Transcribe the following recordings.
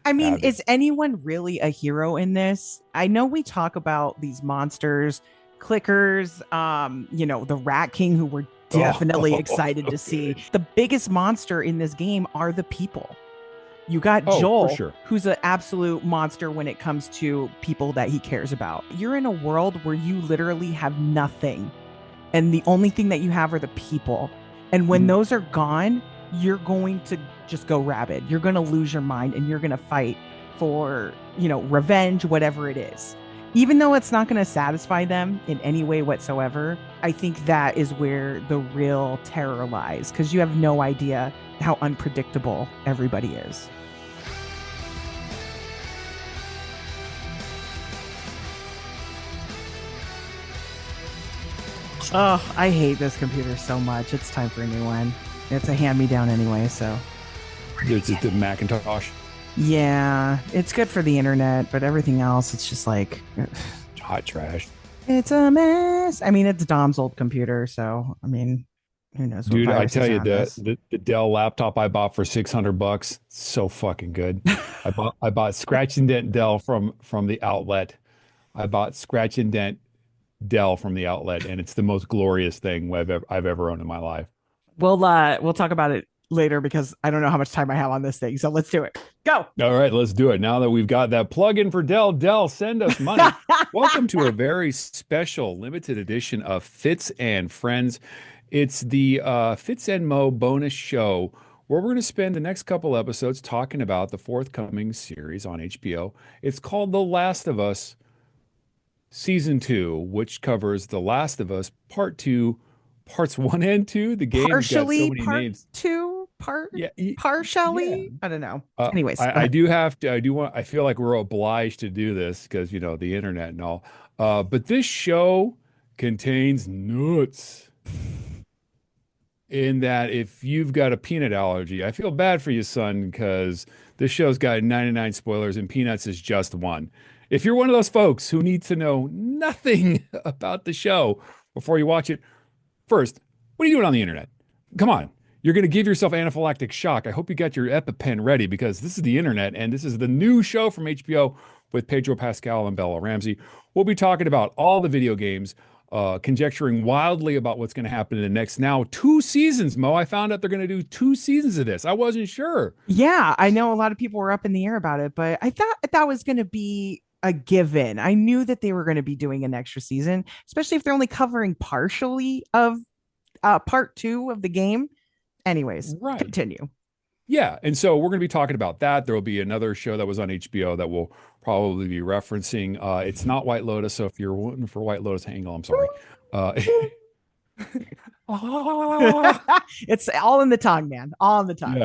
I mean, have it. is anyone really a hero in this? I know we talk about these monsters, clickers, the Rat King, who we're definitely Oh, excited so to see. good. The biggest monster in this game are the people. You got Oh, for Joel, sure. who's an absolute monster when it comes to people that he cares about. You're in a world where you literally have nothing, and the only thing that you have are the people. And when Mm. those are gone, you're going to just go rabid. You're going to lose your mind and you're going to fight for, revenge, whatever it is. Even though it's not going to satisfy them in any way whatsoever, I think that is where the real terror lies because you have no idea how unpredictable everybody is. Oh, I hate this computer so much. It's time for a new one. It's a hand me down anyway, so There's just the Macintosh. yeah, it's good for the internet, but everything else, it's just like Hot trash. it's a mess. I mean, it's Dom's old computer, so I mean, who knows what Dude, I tell viruses are you, on this. the Dell laptop I bought for $600, so fucking good. I bought scratch and dent Dell from the outlet. I bought scratch and dent Dell from the outlet, and it's the most glorious thing I've ever owned in my life. We'll talk about it later because I don't know how much time I have on this thing. So let's do it. Go. All right, let's do it. Now that we've got that plug-in for Dell, Dell, send us money. Welcome to a very special limited edition of Fitz and Friends. It's the Fitz and Mo bonus show where we're going to spend the next couple episodes talking about the forthcoming series on HBO. It's called The Last of Us Season 2, which covers The Last of Us Part 2, Parts 1 and 2. The game's got so Partially many part names. two, part Yeah, yeah. partially. I don't know. Uh, Anyways, go I ahead. do have to, I do want, I feel like we're obliged to do this because, the internet and all. But this show contains nuts in that if you've got a peanut allergy, I feel bad for you, son, because this show's got 99 spoilers and peanuts is just one. If you're one of those folks who needs to know nothing about the show before you watch it, first, what are you doing on the internet? Come on. You're going to give yourself anaphylactic shock. I hope you got your EpiPen ready because this is the internet and this is the new show from HBO with Pedro Pascal and Bella Ramsey. We'll be talking about all the video games, conjecturing wildly about what's going to happen in the next now 2 seasons, Mo. I found out they're going to do 2 seasons of this. I wasn't sure. Yeah, I know a lot of people were up in the air about it, but I thought that was going to be a given. I knew that they were going to be doing an extra season, especially if they're only covering partially of part two of the game. Anyways, Right. continue. Yeah, and so we're going to be talking about that. There will be another show that was on HBO that we'll probably be referencing. It's not White Lotus, so if you're wanting for White Lotus Angle, I'm sorry. Uh, It's all in the tongue, man. All in the tongue.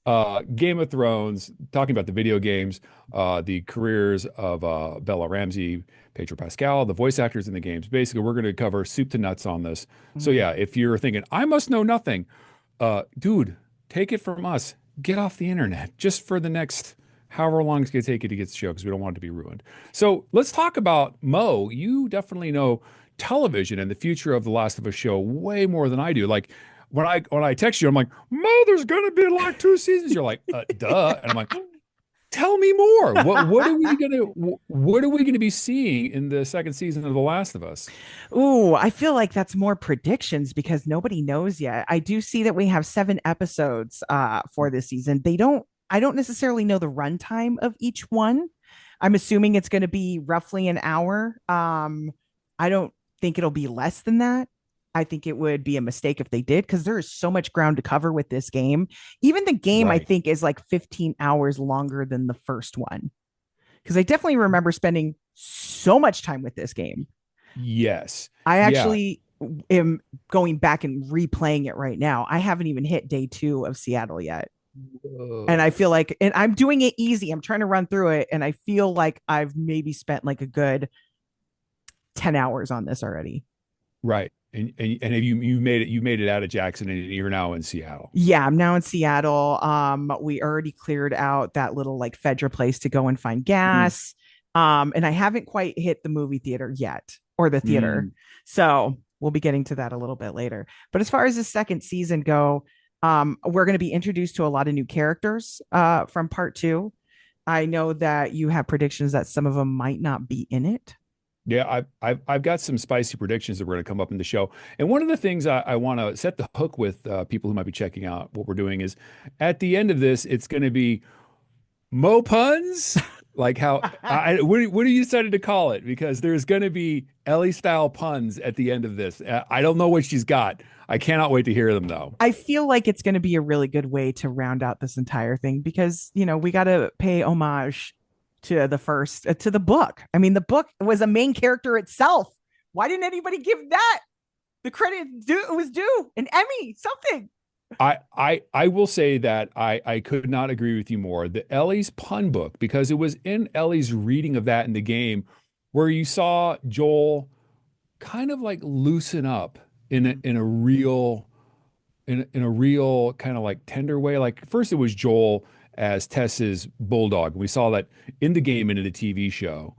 yeah. Game of Thrones, talking about the video games, the careers of Bella Ramsey, Pedro Pascal, the voice actors in the games. Basically, we're going to cover soup to nuts on this. So Mm. yeah, if you're thinking, I must know nothing, dude, take it from us. Get off the internet just for the next however long it's going to take you to get the show because we don't want it to be ruined. So let's talk about Mo. You definitely know television and the future of The Last of Us show way more than I do. Like when I text you, I'm like, Mo, there's going to be like 2 seasons. You're like, duh, and I'm like, tell me more. What are we gonna be seeing in the second season of The Last of Us? Ooh, I feel like that's more predictions because nobody knows yet. I do see that we have 7 episodes for this season. I don't necessarily know the runtime of each one. I'm assuming it's going to be roughly an hour. I don't think it'll be less than that. I think it would be a mistake if they did because there is so much ground to cover with this game. Even the game, I Right. think, is like 15 hours longer than the first one because I definitely remember spending so much time with this game. Yes. I Yeah. actually am going back and replaying it right now. I haven't even hit day 2 of Seattle yet. And I Whoa. feel like, and I'm doing it easy. I'm trying to run through it. And I feel like I've maybe spent like a good 10 hours on this already. Right. And have you made it out of Jackson and you're now in Seattle. Yeah, I'm now in Seattle. We already cleared out that little like Fedra place to go and find Mm, gas. And I haven't quite hit the movie theater yet or the theater. mm, So we'll be getting to that a little bit later. But as far as the second season go, we're going to be introduced to a lot of new characters from part two. I know that you have predictions that some of them might not be in it. Yeah, I've got some spicy predictions that we're going to come up in the show. And one of the things I want to set the hook with people who might be checking out what we're doing is at the end of this, it's going to be Mo puns, like how what do you decided to call it? Because there's going to be Ellie style puns at the end of this. I don't know what she's got. I cannot wait to hear them though. I feel like it's going to be a really good way to round out this entire thing because, we got to pay homage to the first, to the book. I mean, the book was a main character itself. Why didn't anybody give that the credit due? It was due an Emmy, something. I will say that I could not agree with you more. The Ellie's pun book, because it was in Ellie's reading of that in the game where you saw Joel kind of like loosen up in a real in a real kind of like tender way. Like first it was Joel as Tess's bulldog. We saw that in the game and in the TV show.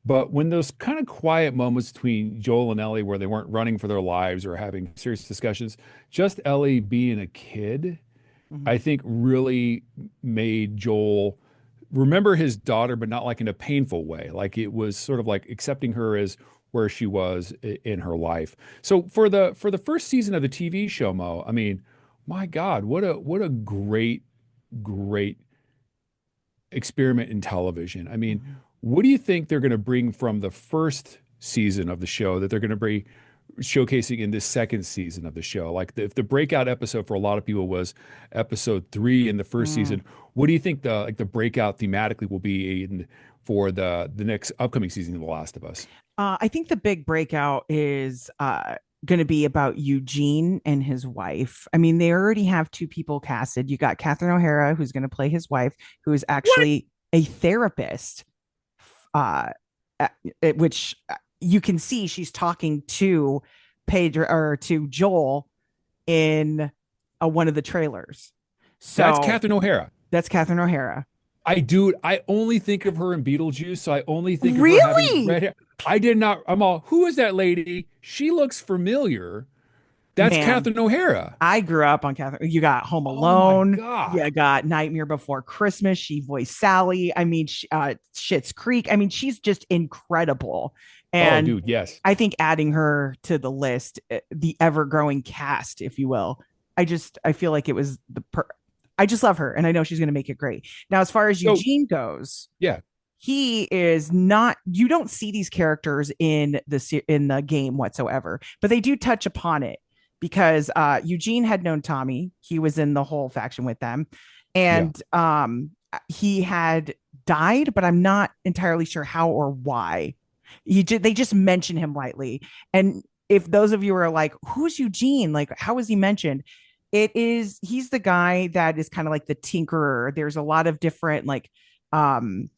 But when those kind of quiet moments between Joel and Ellie where they weren't running for their lives or having serious discussions, just Ellie being a kid, Mhm. I think really made Joel remember his daughter, but not like in a painful way. Like it was sort of like accepting her as where she was in her life. So for the first season of the TV show, Mo, I mean, my God, what a great experiment in television. I mean, Mhm. what do you think they're going to bring from the first season of the show that they're going to be showcasing in this second season of the show? Like if the breakout episode for a lot of people was episode 3 in the first Mm. season, what do you think the breakout thematically will be for the next upcoming season of The Last of Us? I think the big breakout is going to be about Eugene and his wife. I mean, they already have two people casted. You got Catherine O'Hara, who's going to play his wife, who is What? actually a therapist, uh, which you can see she's talking to Pedro or to Joel in one of the trailers. That's So Catherine O'Hara. that's Catherine O'Hara. I only think of her in Beetlejuice, so I only think of her having Really? red hair. I did not. I'm all, who is that lady? She looks familiar. That's Man, Catherine O'Hara. I grew up on Catherine. You got Home Oh my Alone. You God. got Nightmare Before Christmas. She voiced Sally. I mean, Schitt's Creek. I mean, she's just incredible. Oh, And dude, yes. I think adding her to the list, the ever growing cast, if you will, I feel like it was I just love her, and I know she's going to make it great. Now, as far as So, Eugene goes, yeah, he is not. You don't see these characters in the game whatsoever, but they do touch upon it because Eugene had known Tommy. He was in the whole faction with them, yeah. and he had died, but I'm not entirely sure how or why. They just mention him lightly, and if those of you are like, "Who's Eugene? Like, how was he mentioned?" He's the guy that is kind of like the tinkerer. There's a lot of different um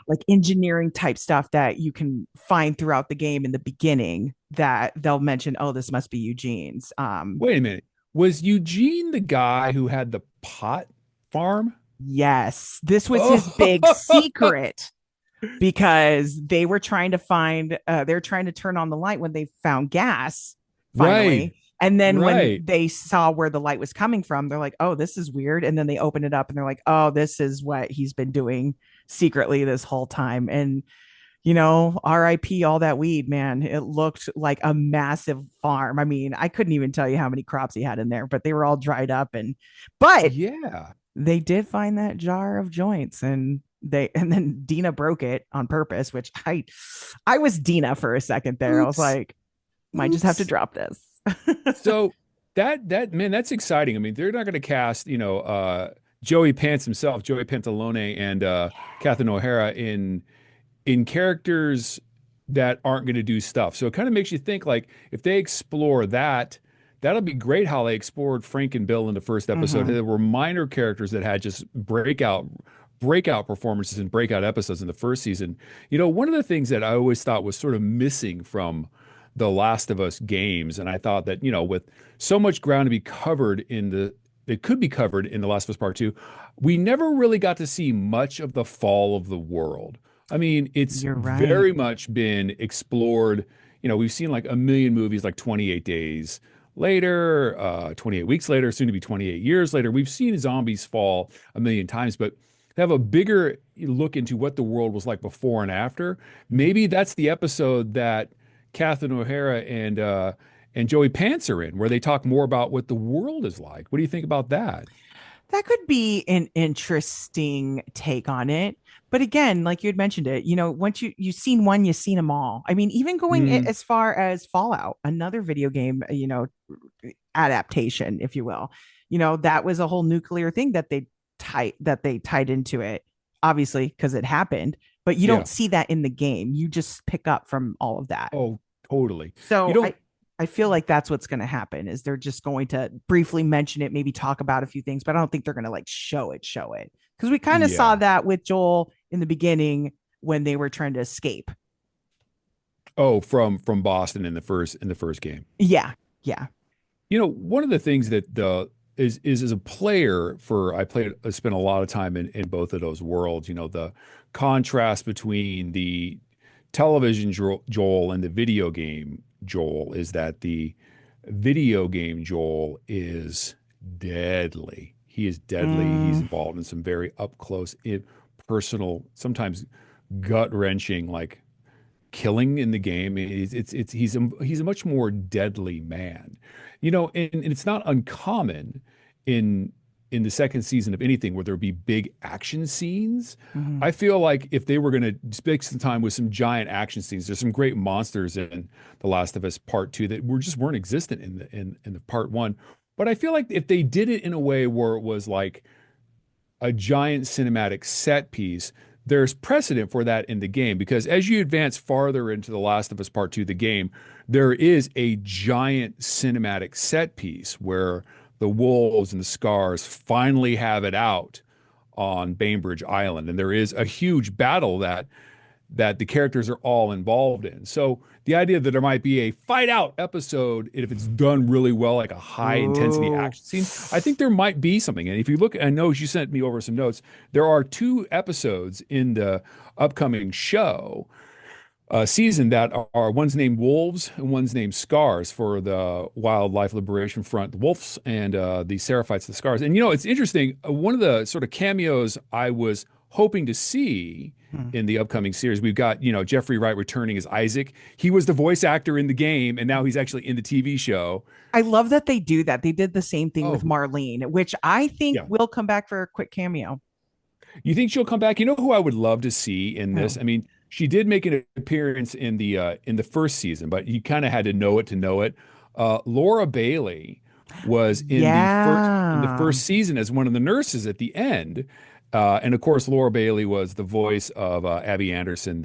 like engineering type stuff that you can find throughout the game in the beginning that they'll mention, oh, this must be Eugene's. Wait a minute. Was Eugene the guy who had the pot farm? Yes, this was his big Oh, secret because they're trying to turn on the light when they found gas right, finally. And then when right. they saw where the light was coming from, they're like, oh, this is weird. And then they open it up and they're like, oh, this is what he's been doing secretly this whole time. And RIP all that weed, man. It looked like a massive farm. I mean, I couldn't even tell you how many crops he had in there, but they were all dried up. But Yeah. they did find that jar of joints, and then Dina broke it on purpose, which I was Dina for a second there. I was Oops. like, might just have to Oops. drop this. So that man, that's exciting. I mean, they're not going to cast, Joey Pants himself, Joey Pantalone and Catherine O'Hara in characters that aren't going to do stuff. So it kind of makes you think like if they explore that, that'll be great how they explored Frank and Bill in the first episode. Mm-hmm. There were minor characters that had just breakout performances and breakout episodes in the first season. One of the things that I always thought was sort of missing from the Last of Us games, and I thought that, with so much ground to be covered it could be covered in The Last of Us Part 2, we never really got to see much of the fall of the world. I mean, it's You're right. very much been explored. We've seen like a million movies like 28 Days Later, 28 Weeks Later, soon to be 28 Years later. We've seen zombies fall a million times, but have a bigger look into what the world was like before and after. Mhm. Maybe that's the episode that Catherine O'Hara and Joey Pants are in, where they talk more about what the world is like. What do you think about that? That could be an interesting take on it. But again, like you had mentioned it, once you've seen one, you've seen them all. I mean, even going Mm, as far as Fallout, another video game, adaptation, if you will. That was a whole nuclear thing that they tied into it, obviously, because it happened, but you yeah. don't see that in the game. You just pick up from all of that. Oh, totally. You So I don't. I feel like that's what's going to happen is they're just going to briefly mention it, maybe talk about a few things, but I don't think they're going to like show it. Because we kind of saw Yeah. that with Joel in the beginning when they were trying to escape. Oh, from Boston in the first game. Yeah. Yeah. One of the things that the is as a player for I spent a lot of time in both of those worlds. The contrast between the television Joel and the video game Joel is that the video game Joel is deadly. He is deadly. He's Mm, involved in some very up close, personal, sometimes gut wrenching, like killing in the game. He's a much more deadly man, and it's not uncommon in in the second season of anything where there'll be big action scenes. mhm. I feel like if they were going to spend some time with some giant action scenes, there's some great monsters in The Last of Us Part Two that weren't existent in the Part One. But I feel like if they did it in a way where it was like a giant cinematic set piece, there's precedent for that in the game because as you advance farther into The Last of Us Part 2, the game, there is a giant cinematic set piece where the wolves and the scars finally have it out on Bainbridge Island. And there is a huge battle that the characters are all involved in. So the idea that there might be a fight out episode, if it's done really well, like a high intensity Ooh. action scene, I think there might be something. And if you look, I know you sent me over some notes. There are two episodes in the upcoming show season that are one's named Wolves and one's named Scars for the Wildlife Liberation Front, the Wolves, and the Seraphites, the Scars. And it's interesting. One of the sort of cameos I was hoping to see Hmm. in the upcoming series, we've got Jeffrey Wright returning as Isaac. He was the voice actor in the game, and now he's actually in the TV show. I love that they do that. They did the same thing with Oh, Marlene, which I think yeah. will come back for a quick cameo. You think she'll come back? You know who I would love to see in this? Oh, I mean, she did make an appearance in the first season, but you kind of had to know it to know it. Laura Bailey was in the yeah. first season as one of the nurses at the end, and of course, Laura Bailey was the voice of Abby Anderson,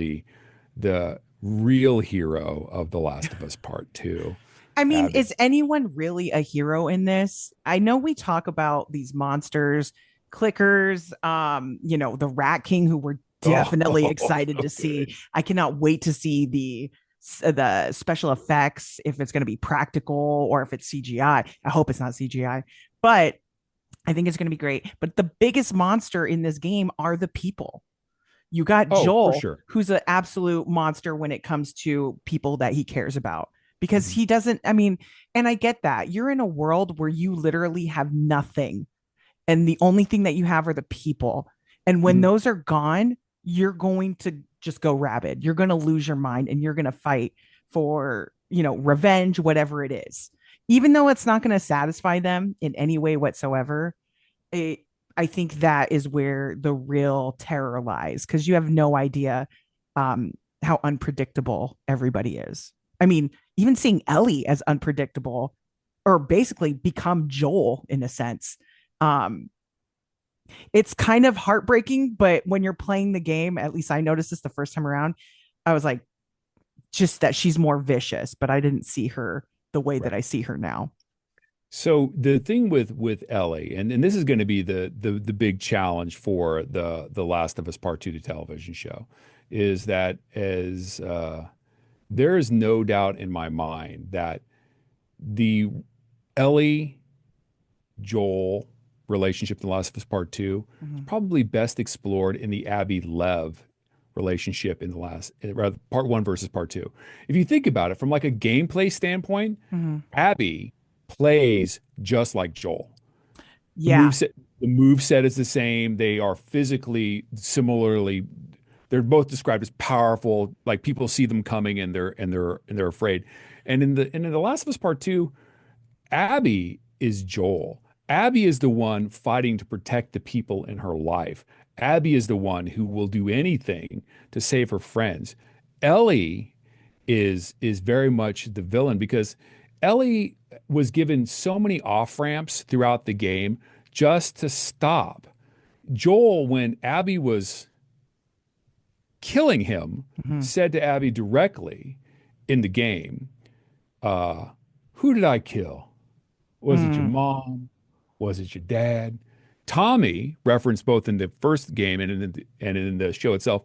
the real hero of The Last of Us Part Two. I mean, Abby. is anyone really a hero in this? I know we talk about these monsters, clickers, the Rat King, who we're definitely Oh, excited so to see. good. I cannot wait to see the special effects, if it's going to be practical or if it's CGI. I hope it's not CGI, but I think it's going to be great. But the biggest monster in this game are the people. You got Oh, for Joel, sure. who's an absolute monster when it comes to people that he cares about because Mhm. he doesn't, I mean, and I get that. You're in a world where you literally have nothing, and the only thing that you have are the people. And when Mhm. those are gone, you're going to just go rabid. You're going to lose your mind and you're going to fight for, revenge, whatever it is. Even though it's not going to satisfy them in any way whatsoever, it, I think that is where the real terror lies because you have no idea um, how unpredictable everybody is. I mean, even seeing Ellie as unpredictable or basically become Joel in a sense, um, it's kind of heartbreaking. But when you're playing the game, at least I noticed this the first time around, I was like, just that she's more vicious, but I didn't see her the way that Right. I see her now. So the thing with Ellie, and this is going to be the big challenge for the Last of Us Part Two, the television show, is that as there is no doubt in my mind that the Ellie Joel relationship in The Last of Us Part Two is Mhm. probably best explored in the Abby Lev relationship in the last rather Part One versus Part Two. If you think about it from like a gameplay standpoint, Mhm. Abby plays just like Joel. Yeah. Moveset The move set is the same. They are physically similarly. They're both described as powerful. Like people see them coming and they're afraid. And in the Last of Us Part Two, Abby is Joel. Abby is the one fighting to protect the people in her life. Abby is the one who will do anything to save her friends. Ellie is very much the villain because Ellie was given so many off ramps throughout the game just to stop. Joel, when Abby was killing him, Mhm. said to Abby directly in the game, uh, "Who did I kill? Was it your Mm. mom? Was it your dad?" Tommy, referenced both in the first game and in the show itself,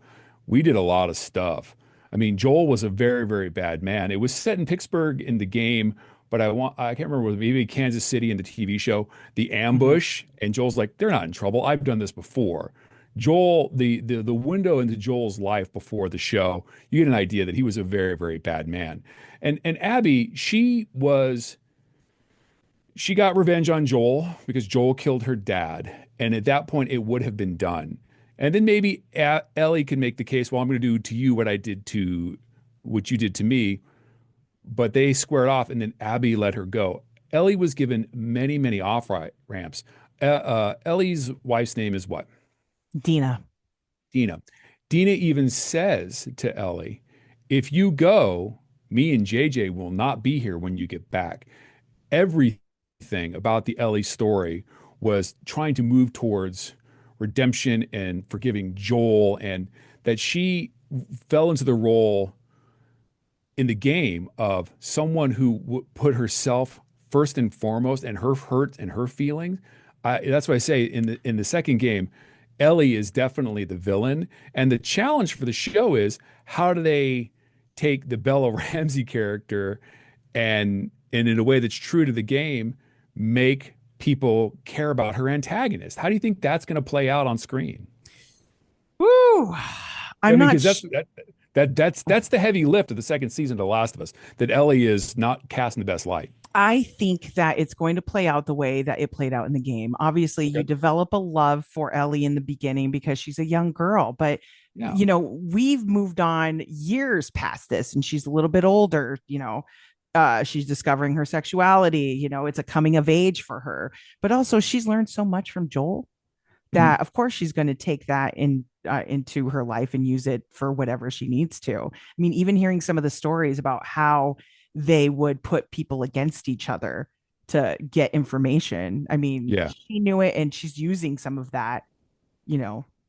we did a lot of stuff. I mean, Joel was a very, very bad man. It was set in Pittsburgh in the game, but I can't remember, maybe Kansas City in the TV show, the Mhm. ambush, and Joel's like, they're not in trouble. I've done this before. Joel, the window into Joel's life before the show, you get an idea that he was a very, very bad man. And Abby, she got revenge on Joel because Joel killed her dad. And at that point, it would have been done. And then maybe Ellie can make the case, well, I'm going to do to you what you did to me. But they squared off, and then Abby let her go. Ellie was given many, many off ramps. Ellie's wife's name is what? Dina. Dina. Dina even says to Ellie, if you go, me and JJ will not be here when you get back. Everything about the Ellie story was trying to move towards redemption and forgiving Joel, and that she fell into the role in the game of someone who put herself first and foremost and her hurts and her feelings. That's why I say in the second game, Ellie is definitely the villain, and the challenge for the show is how do they take the Bella Ramsey character and in a way that's true to the game, make people care about her antagonist. How do you think that's going to play out on screen? Woo. I I'm mean, not because that's the heavy lift of the second season of The Last of Us, that Ellie is not cast in the best light. I think that it's going to play out the way that it played out in the game. Obviously, you Okay. develop a love for Ellie in the beginning because she's a young girl, but Yeah. we've moved on years past this and she's a little bit older, she's discovering her sexuality, it's a coming of age for her, but also she's learned so much from Joel Mhm. that of course she's going to take that into her life and use it for whatever she needs to. I mean, even hearing some of the stories about how they would put people against each other to get information. I mean, Yeah. she knew it and she's using some of that,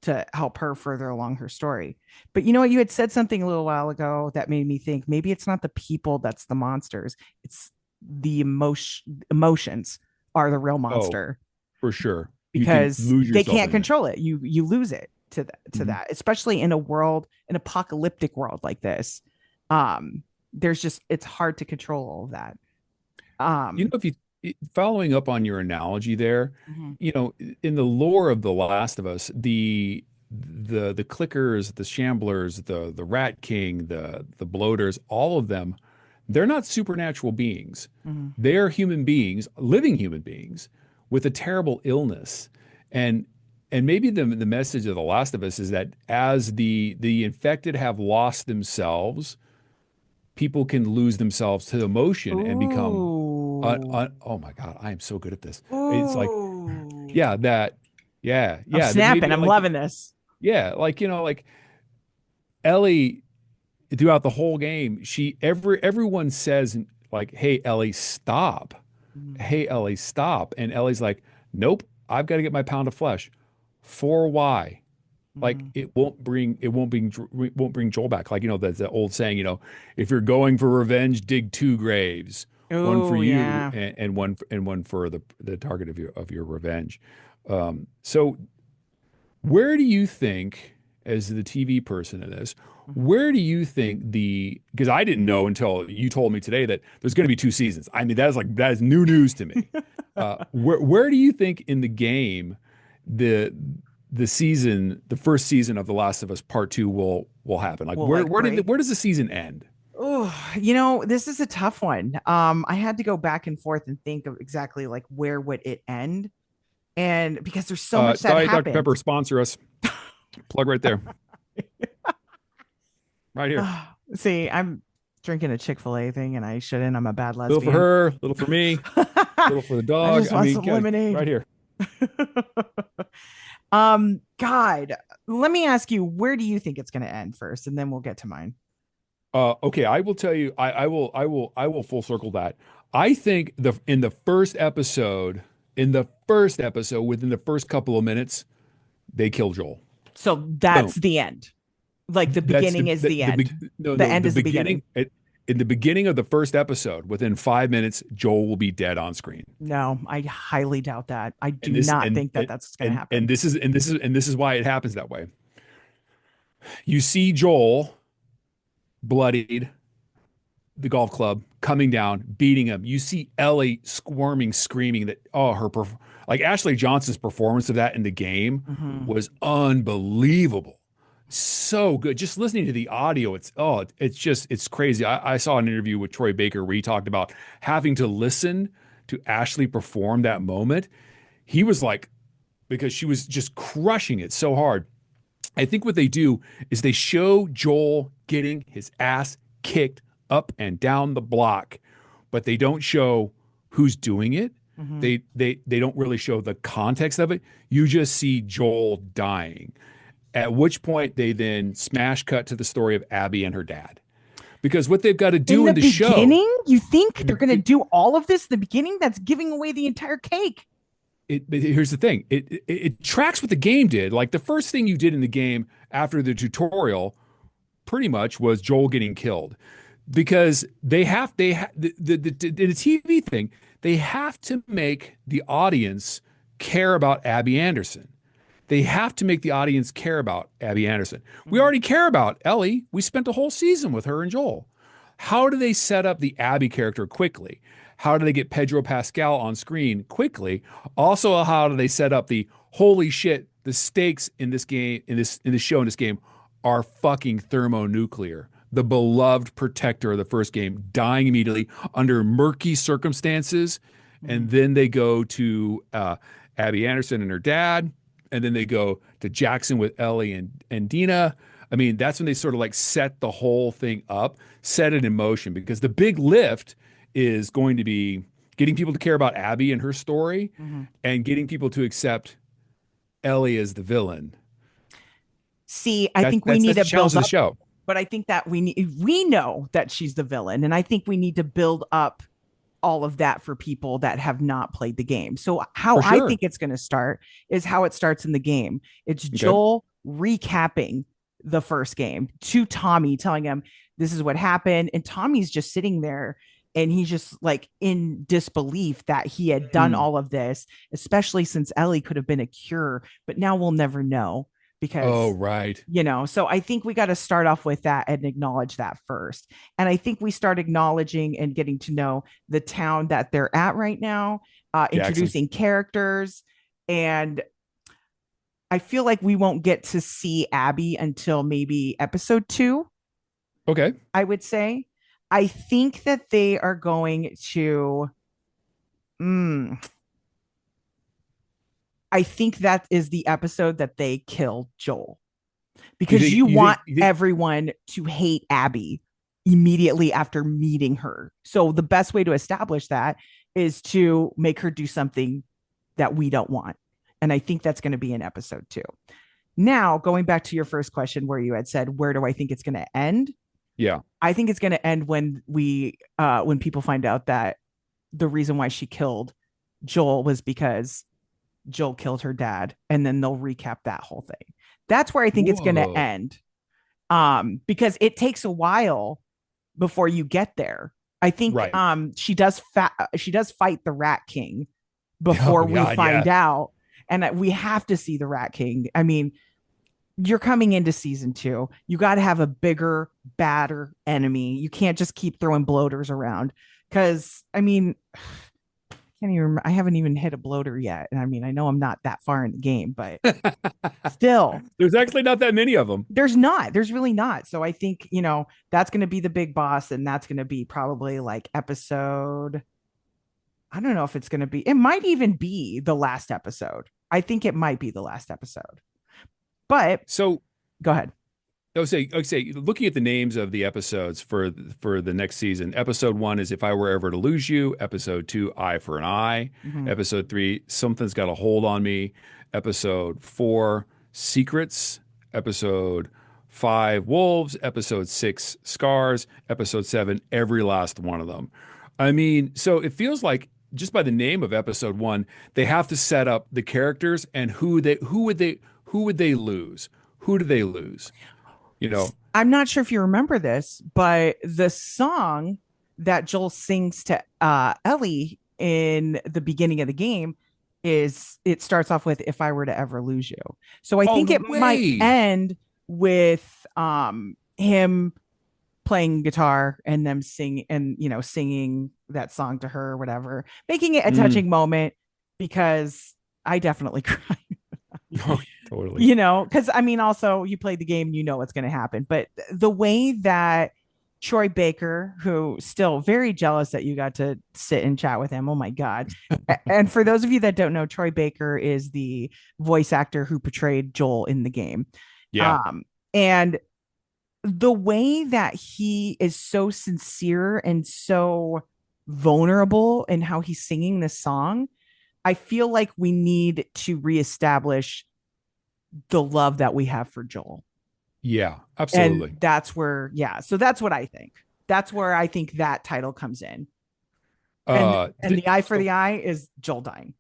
to help her further along her story. But you know what? You had said something a little while ago that made me think maybe it's not the people that's the monsters. It's the emotions are the real Oh, monster for sure. You can because lose they yourself can't in it. control it. You lose it to Mhm. that, especially in an apocalyptic world like this. There's just it's hard to control all of that. You know, Um, if you following up on your analogy there, mhm. in the lore of The Last of Us, the clickers, the shamblers, the Rat King, the bloaters, all of them, they're not supernatural beings. Mhm. They're human beings, living human beings with a terrible illness. And and maybe the message of The Last of Us is that as the infected have lost themselves, people can lose themselves to emotion and become Ooh. oh my God, I am so good at this. It's like, Ooh. yeah, that, yeah, I'm yeah, that snapping. maybe I'm like, loving this. yeah, like, like Ellie throughout the whole game, everyone says like, hey, Ellie, stop. Mhm. Hey, Ellie, stop. And Ellie's like, nope, I've got to get my pound of flesh. For why? Like Mhm. it won't bring Joel back. Like, the old saying, if you're going for revenge, dig two graves, one for Oh, you yeah. and one for the target of your revenge. So where do you think, as the TV person in this, Mhm. where do you think because I didn't know until you told me today that there's going to be two seasons. I mean, that is new news to me. Where do you think in the game the the first season of The Last of Us Part Two will happen? Like Well, where like where did break. where does the season end? Oh, this is a tough one. I had to go back and forth and think of exactly like where would it end. And because there's so much that Diet Dr. Pepper, happens. sponsor us. Plug right there. Right here. See, I'm drinking a Chick-fil-A thing and I shouldn't. I'm a bad Little for lesbian. her, little for me, little for the I dog. just I want mean, some God, lemonade. right here. God, let me ask you, where do you think it's going to end first? And then we'll get to mine. Okay, I will tell you, I will full circle that. I think in the first episode, within the first couple of minutes, they kill Joel. So that's Boom. the end. Like the That's beginning is the the end. big no The no end the is the beginning beginning. in the beginning of the first episode, within 5 minutes, Joel will be dead on screen. No, I highly doubt that. I do And this not think that that's going to and happen. this is why it happens that way. You see Joel bloodied, the golf club coming down, beating him. You see Ellie squirming, screaming that, oh, like Ashley Johnson's performance of that in the game Mhm. was unbelievable. So good. Just listening to the audio, it's crazy. I saw an interview with Troy Baker where he talked about having to listen to Ashley perform that moment. He was like, because she was just crushing it so hard. I think what they do is they show Joel getting his ass kicked up and down the block, but they don't show who's doing it. Mhm. They don't really show the context of it. You just see Joel dying. At which point they then smash cut to the story of Abby and her dad. Because what they've got to In do the in the show, beginning, you think in they're the going to do all of this in the beginning? That's giving away the entire cake. here's the thing. It tracks what the game did. Like the first thing you did in the game after the tutorial pretty much was Joel getting killed, because the TV thing, they have to make the audience care about Abby Anderson. They have to make the audience care about Abby Anderson. We Mhm. already care about Ellie. We spent a whole season with her and Joel. How do they set up the Abby character quickly? How do they get Pedro Pascal on screen quickly? Also, how do they set up the holy shit, the stakes in this game, in this show, in this game are fucking thermonuclear. The beloved protector of the first game dying immediately under murky circumstances. And Mhm. then they go to Abby Anderson and her dad. And then they go to Jackson with Ellie and Dina. I mean, that's when they sort of like set the whole thing up, set it in motion, because the big lift is going to be getting people to care about Abby and her story, Mhm. and getting people to accept Ellie as the villain. See, I That, think we that's need that's the to challenge build of the up, show. but I think that we know that she's the villain, and I think we need to build up all of that for people that have not played the game. So how For I sure. think it's going to start is how it starts in the game. It's Okay. Joel recapping the first game to Tommy, telling him this is what happened, and Tommy's just sitting there and he's just like in disbelief that he had done Mm. all of this, especially since Ellie could have been a cure, but now we'll never know Oh, because right. so I think we got to start off with that and acknowledge that first. And I think we start acknowledging and getting to know the town that they're at right now, Jackson. introducing characters. And I feel like we won't get to see Abby until maybe episode 2, Okay. I would say. I think that they are going to. Mm, I think that is the episode that they kill Joel, You because think you you think want you think everyone to hate Abby immediately after meeting her. So the best way to establish that is to make her do something that we don't want. And I think that's going to be in episode 2. Now, going back to your first question where you had said, where do I think it's going to end? yeah. I think it's going to end when people find out that the reason why she killed Joel was because Joel killed her dad, and then they'll recap that whole thing. That's where I think it's going to Whoa. end. Because it takes a while before you get there. I think Right. she does fight the Rat King Oh before we God, yeah. find out, and we have to see the Rat King. I mean, you're coming into season 2. You got to have a bigger, badder enemy. You can't just keep throwing bloaters around, because I mean, can't even remember. I haven't even hit a bloater yet. And I mean, I know I'm not that far in the game, but still, There's actually not that many of them. there's really not. So I think, that's going to be the big boss. And that's going to be probably like episode I don't know if it's going to be, it might even be the last episode. I think it might be the last episode, but So go ahead. I would say, looking at the names of the episodes for the next season, episode one is "If I Were Ever to Lose You." Episode two, "Eye for an Eye." Mhm. Episode three, "Something's Got a Hold on Me." Episode four, "Secrets." Episode five, "Wolves." Episode six, "Scars." Episode seven, every last one of them. I mean, so it feels like just by the name of episode one, they have to set up the characters and who would they lose? Who do they lose? You know, I'm not sure if you remember this, but the song that Joel sings to Ellie in the beginning of the game is it starts off with "If I Were to Ever Lose You." So I oh think no it might way. end with him playing guitar and them singing that song to her or whatever, making it a Mm. touching moment because I definitely cried. Oh, totally. Because I mean, also you played the game, you know what's going to happen. But the way that Troy Baker, who still very jealous that you got to sit and chat with him. Oh my God. And for those of you that don't know, Troy Baker is the voice actor who portrayed Joel in the game. Yeah. And the way that he is so sincere and so vulnerable in how he's singing this song, I feel like we need to reestablish the love that we have for Joel. Yeah, And absolutely. that's where, yeah. So that's what I think. That's where I think that title comes in. And the eye for So the eye is Joel dying.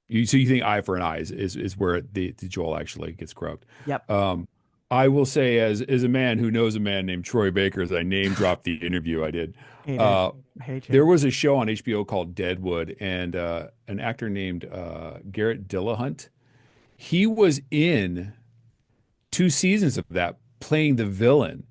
you think "Eye for an Eye" is where the Joel actually gets croaked. Yep. Um, I will say, as a man who knows a man named Troy Baker, as I name dropped the interview I did. Hate it. Uh, I hate there you. was a show on HBO called Deadwood, and an actor named Garrett Dillahunt. He was in two seasons of that playing the villain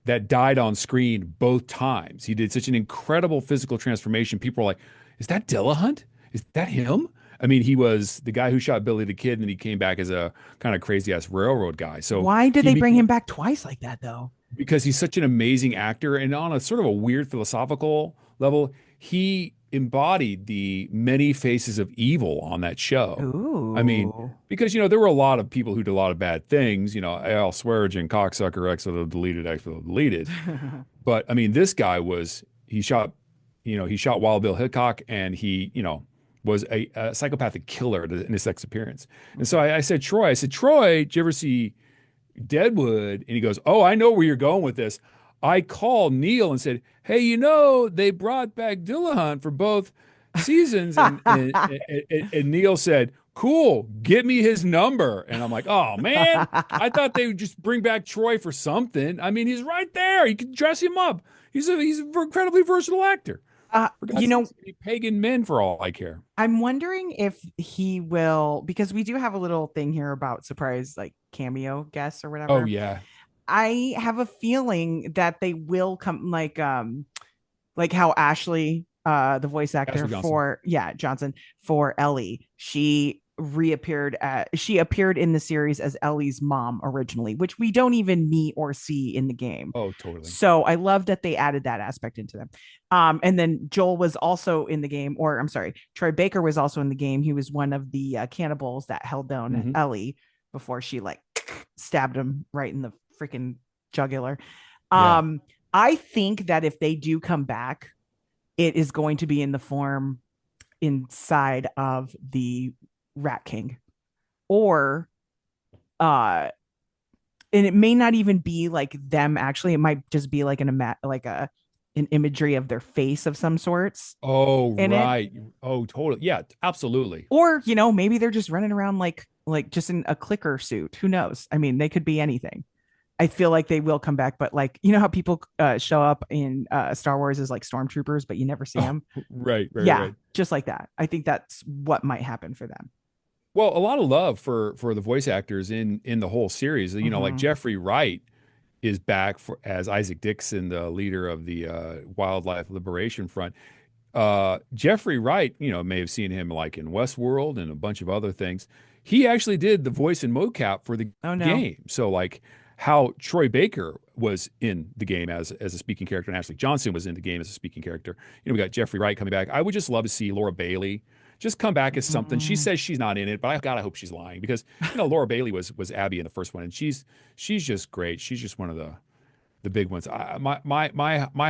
that died on screen both times. He did such an incredible physical transformation. People were like, "Is that Dillahunt? Is that him?" I mean, he was the guy who shot Billy the Kid, and then he came back as a kind of crazy ass railroad guy. So Why did he they bring became him back twice like that though? because he's such an amazing actor, and on a sort of a weird philosophical level, he embodied the many faces of evil on that show. I mean, Ooh. because there were a lot of people who did a lot of bad things, Al Swearingen, cocksucker, X of the deleted, X of the deleted. But I mean, this guy he shot Wild Bill Hickok, and he was a psychopathic killer in his sex appearance. And so I said, Troy, did you ever see Deadwood? And he goes, "Oh, I know where you're going with this." I called Neil and said, "Hey, they brought back Dillahunt for both seasons." And Neil said, "Cool, give me his number." And I'm like, "Oh man, I thought they would just bring back Troy for something. I mean, he's right there. You can dress him up. He's an incredibly versatile actor. uh, For you God's know, sakes, he could be pagan men for all I care." I'm wondering if he will, because we do have a little thing here about surprise, like cameo guests or Oh whatever. yeah, I have a feeling that they will come like how Ashley, the voice actor Ashley Johnson. for Johnson for Ellie, she appeared in the series as Ellie's mom originally, which we don't even meet or see in the game. Oh, totally. So I love that they added that aspect into them. And then Joel was also in the game, or I'm sorry, Troy Baker was also in the game. He was one of the cannibals that held down Hmm. Ellie before she like stabbed him right in the freaking jugular. Yeah. Um, I think that if they do come back, it is going to be in the form inside of the Rat King, or uh, and it may not even be like them actually. It might just be like an imagery of their face of some sorts Oh, in it, right. Oh, totally. Yeah, absolutely. or maybe they're just running around like just in a clicker suit. Who knows? I mean, they could be anything. I feel like they will come back, but like how people show up in Star Wars as like stormtroopers, but you never see Oh, them. right, right, Yeah, right. just like that. I think that's what might happen for them. Well, a lot of love for the voice actors in the whole series. Like Mm-hmm. Jeffrey Wright is back as Isaac Dixon, the leader of the Wildlife Liberation Front. Jeffrey Wright, may have seen him like in Westworld and a bunch of other things. He actually did the voice and mocap for the Oh no. game. So like how Troy Baker was in the game as a speaking character, and Ashley Johnson was in the game as a speaking character. We got Jeffrey Wright coming back. I would just love to see Laura Bailey just come back as something. She Mm, says she's not in it, but I hope she's lying, because Laura Bailey was Abby in the first one, and she's just great. She's just one of the big ones. My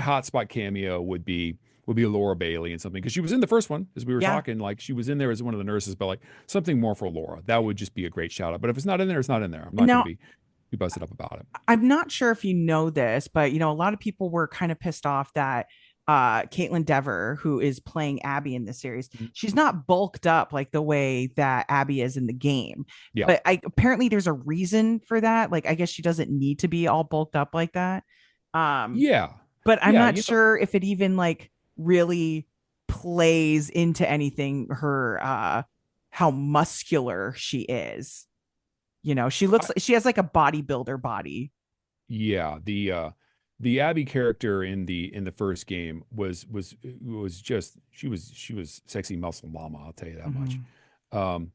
hotspot cameo would be Laura Bailey and something, because she was in the first one, as we were yeah. talking. Like, she was in there as one of the nurses, but like something more for Laura. That would just be a great shout out. But if it's not in there, it's not in there. I'm not going to Now, be busted up about it. I'm not sure if you know this, but a lot of people were kind of pissed off that Caitlin Dever, who is playing Abby in this series, Mhm. she's not bulked up like the way that Abby is in the game. Yeah, But apparently there's a reason for that. Like, I guess she doesn't need to be all bulked up like that. Um, yeah, but I'm yeah. not sure if it even like really plays into anything, her how muscular she is. She has like a bodybuilder body. Yeah, the Abby character in the first game was just, she was sexy muscle mama. I'll tell you that much. Mhm. Um,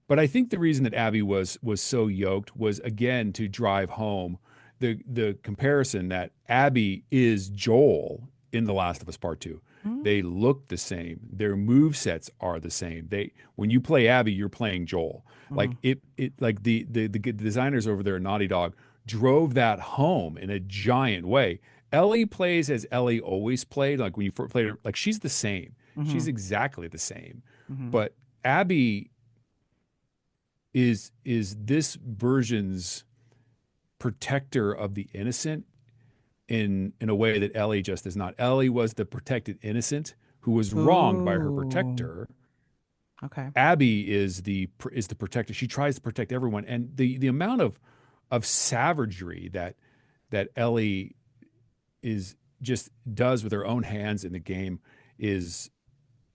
but I think the reason that Abby was so yoked was, again, to drive home the comparison that Abby is Joel in The Last of Us Part Two. Mhm. They look the same. Their move sets are the same. When you play Abby, you're playing Joel. Like, Mhm. like the designers over there at Naughty Dog drove that home in a giant way. Ellie plays as Ellie always played. Like, when you first played her, like, she's the same. She's Mhm. exactly the same. Mhm. But Abby is this version's protector of the innocent in a way that Ellie just is not. Ellie was the protected innocent who was wronged by her Ooh. protector. Okay. Abby is the protector. She tries to protect everyone, and the amount of savagery that Ellie is just does with her own hands in the game is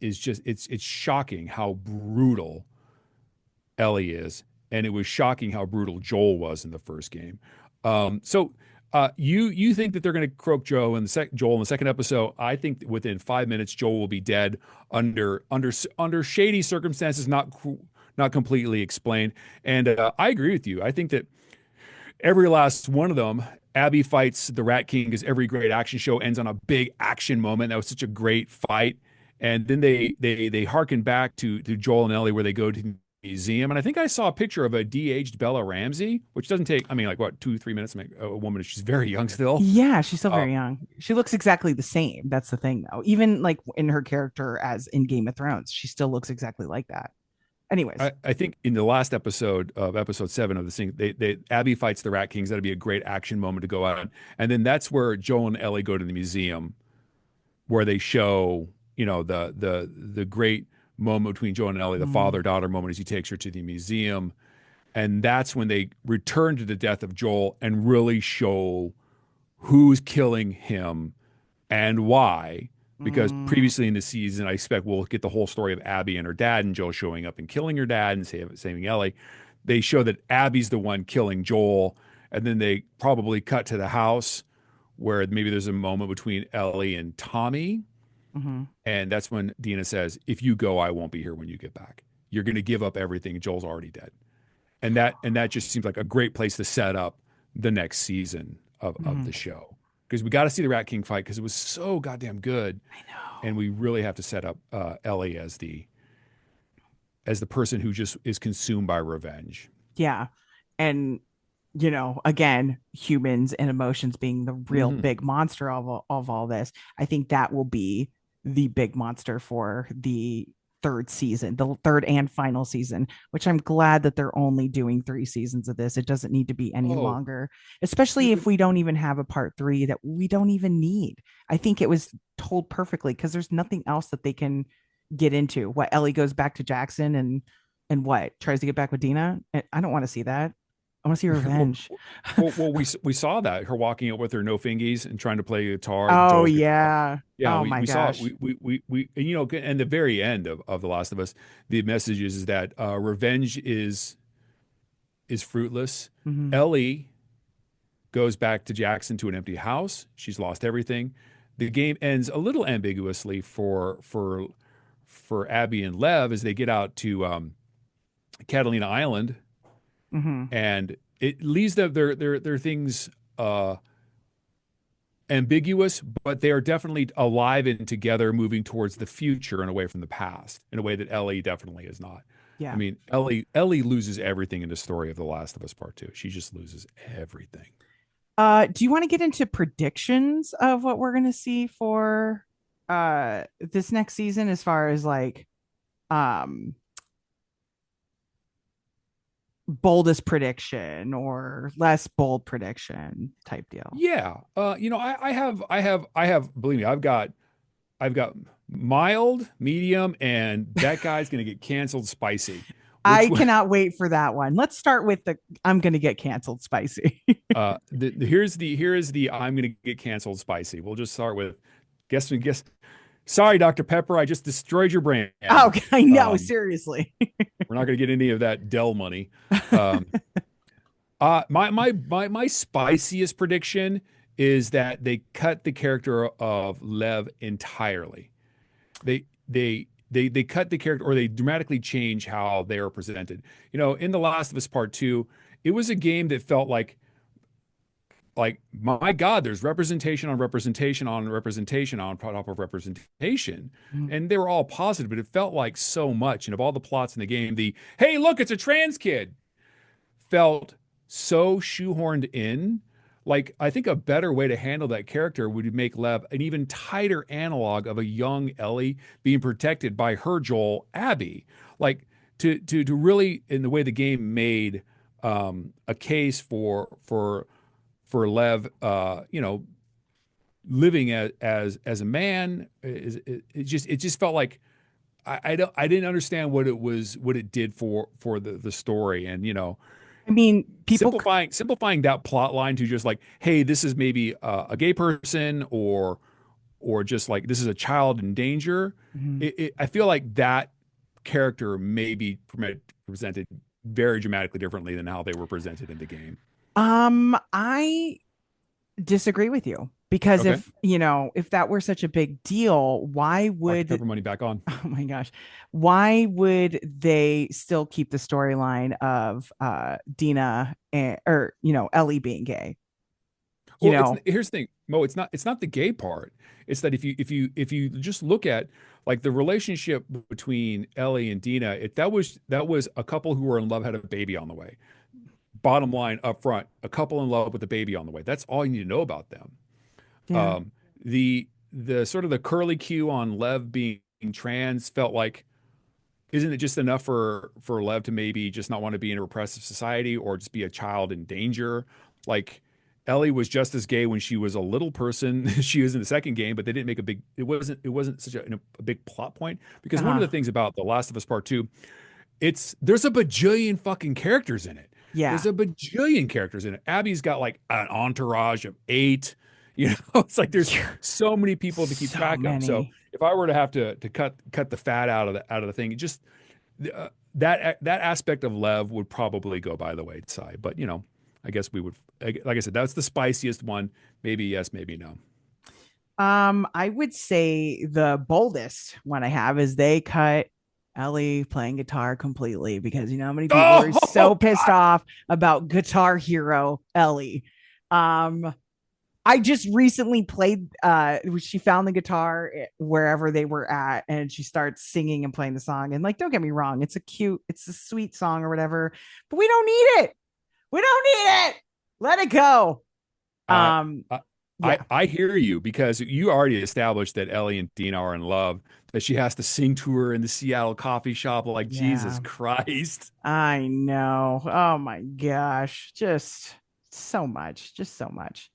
just, it's shocking how brutal Ellie is, and it was shocking how brutal Joel was in the first game. You think that they're going to croak Joel in the second episode? I think that within 5 minutes Joel will be dead under shady circumstances, not completely explained. And I agree with you. I think that every last one of them. Abby fights the Rat King, because every great action show ends on a big action moment. That was such a great fight. And then they harken back to Joel and Ellie, where they go to the museum. And I think I saw a picture of a de-aged Bella Ramsey, which doesn't take, I mean, like, what, 2 3 minutes to make a woman. She's very young still. Yeah, she's still Uh, very young. She looks exactly the same. That's the thing, though. Even like in her character as in Game of Thrones, she still looks exactly like that. Anyways. I think in the last episode of episode 7 of this thing, Abby fights the Rat Kings. That'd be a great action moment to go out. And then that's where Joel and Ellie go to the museum, where they show, the great moment between Joel and Ellie, the Mm, father-daughter moment, as he takes her to the museum. And that's when they return to the death of Joel and really show who's killing him and why. Because mm, previously in the season, I expect we'll get the whole story of Abby and her dad, and Joel showing up and killing her dad and saving Ellie. They show that Abby's the one killing Joel, and then they probably cut to the house where maybe there's a moment between Ellie and Tommy, mhm. and that's when Dina says, "If you go, I won't be here when you get back. You're going to give up everything. Joel's already dead." And that just seems like a great place to set up the next season of Mhm. the show, because we got to see the Rat King fight, because it was so goddamn good, I know. and we really have to set up Ellie as the person who just is consumed by revenge. Yeah. And again, humans and emotions being the real Hmm. big monster of all this. I think that will be the big monster for the third season, the third and final season, which I'm glad that they're only doing 3 seasons of this. It doesn't need to be any Oh, longer, especially if dude. we don't even have a part 3 that we don't even need. I think it was told perfectly because there's nothing else that they can get into. What, Ellie goes back to Jackson and what, tries to get back with Dina? I don't want to see that. I want to see well, revenge. we saw that, her walking out with her no fingies and trying to play guitar, Oh Joel's guitar. yeah. Yeah, Oh we, my we saw gosh. and, and the very end of The Last of Us, the message is that revenge is fruitless. Hmm. Ellie goes back to Jackson, to an empty house. She's lost everything. The game ends a little ambiguously for Abby and Lev as they get out to Catalina Island, Hmm. and it leaves their things ambiguous, but they are definitely alive and together, moving towards the future and away from the past in a way that Ellie definitely is not. I Yeah. mean, Ellie loses everything in the story of The Last of Us Part Two. She just loses everything. Do you want to get into predictions of what we're gonna see for this next season as far as like um boldest prediction or less bold prediction type deal? Yeah, Believe me, I've got mild, medium, and that guy's gonna get canceled spicy. Which I cannot wait for that one. Let's start with the I'm gonna get canceled spicy. here's the I'm gonna get canceled spicy. We'll just start with guess. Sorry, Dr. Pepper, I just destroyed your brand. Oh, I know, Um, seriously. we're not gonna get any of that Dell money. Um, my spiciest prediction is that they cut the character of Lev entirely. They cut the character, or they dramatically change how they are presented. In The Last of Us Part Two, it was a game that felt like my God, there's representation on representation on representation on top of representation, and they were all positive, but it felt like so much. And of all the plots in the game, the hey, look, it's a trans kid felt so shoehorned in. Like, I think a better way to handle that character would make Lev an even tighter analog of a young Ellie being protected by her Joel, Abby. Like, to really, in the way the game made a case for Lev, living as a man, it just felt like I didn't understand what it did for the story. And I mean, people. simplifying that plot line to just like, hey, this is maybe a gay person, or just like this is a child in danger. Mhm. I feel like that character may be presented very dramatically differently than how they were presented in the game. I disagree with you because Okay. if that were such a big deal, why Dr. would Pepper money back on. oh my gosh, why would they still keep the storyline of Dina or Ellie being gay? You Well, know, here's the thing, Mo. It's not the gay part. It's that if you just look at like the relationship between Ellie and Dina, that was a couple who were in love, had a baby on the way. Bottom line up front, a couple in love with a baby on the way. That's all you need to know about them. yeah. Um, the sort of the curly Q on Lev being trans felt like, isn't it just enough for Lev to maybe just not want to be in a repressive society or just be a child in danger? Like, Ellie was just as gay when she was a little person as she is in the second game, but they didn't make a big. It wasn't such a big plot point, because one of Uh-huh. the things about The Last of Us Part Two, there's a bajillion fucking characters in it. Yeah. There's a bajillion characters in it. Abby's got like an entourage of eight. It's like there's so many people to keep So track of. So many. if I were to have to cut the fat out of the thing, it just that aspect of Lev would probably go by the wayside. But I guess we would, like I said, that's the spiciest one. Maybe yes, maybe no. I would say the boldest one I have is they cut Ellie playing guitar completely because you know how many people were so Oh pissed God. off about Guitar Hero Ellie. Um, I just recently played she found the guitar wherever they were at and she starts singing and playing the song. And like, don't get me wrong, it's a sweet song or whatever, but we don't need it. We don't need it. Let it go. I, Um, I yeah. I hear you, because you already established that Ellie and Dina are in love, that she has to sing to her in the Seattle coffee shop. Like, Jesus Yeah. Christ. I know. Oh my gosh. Just so much. Just so much.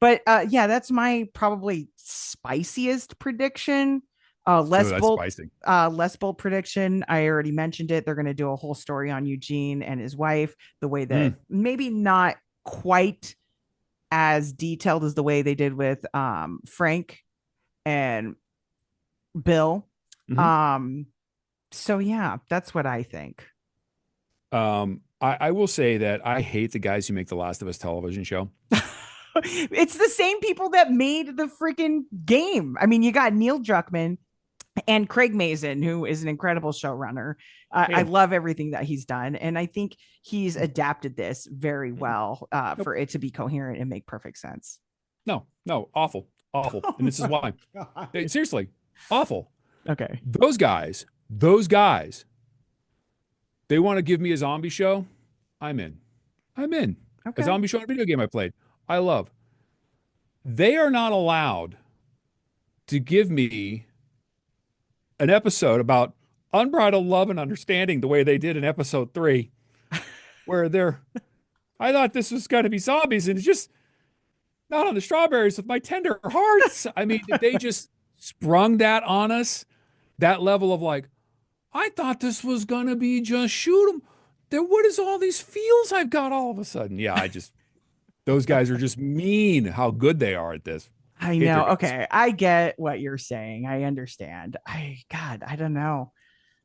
But yeah, that's my probably spiciest prediction. Oh, that's spicy. Less bold prediction. I already mentioned it. They're gonna do a whole story on Eugene and his wife, the way that Mm, maybe not quite as detailed as the way they did with Frank and Bill. mhm. Um, so yeah, that's what I think. I will say that I hate the guys who make the Last of Us television show. It's the same people that made the freaking game. I mean, you got Neil Druckmann, and Craig Mazin, who is an incredible showrunner. I Hate love everything that he's done, and I think he's adapted this very him. well Nope. for it to be coherent and make perfect sense. No, no, awful, awful. And Oh this is my why. god. Seriously, awful. Okay. Those guys, they want to give me a zombie show. I'm in. I'm in. A Okay. zombie show on a video game I played. I love. They are not allowed to give me an episode about unbridled love and understanding the way they did in episode 3, where I thought this was going to be zombies and it's just not on the strawberries with my tender hearts. I mean, they just sprung that on us. That level of like, I thought this was going to be just shoot them. Then what is all these feels I've got all of a sudden? Yeah, those guys are just mean how good they are at this. I Hate their know. guts. Okay. I get what you're saying. I understand. God, I don't know.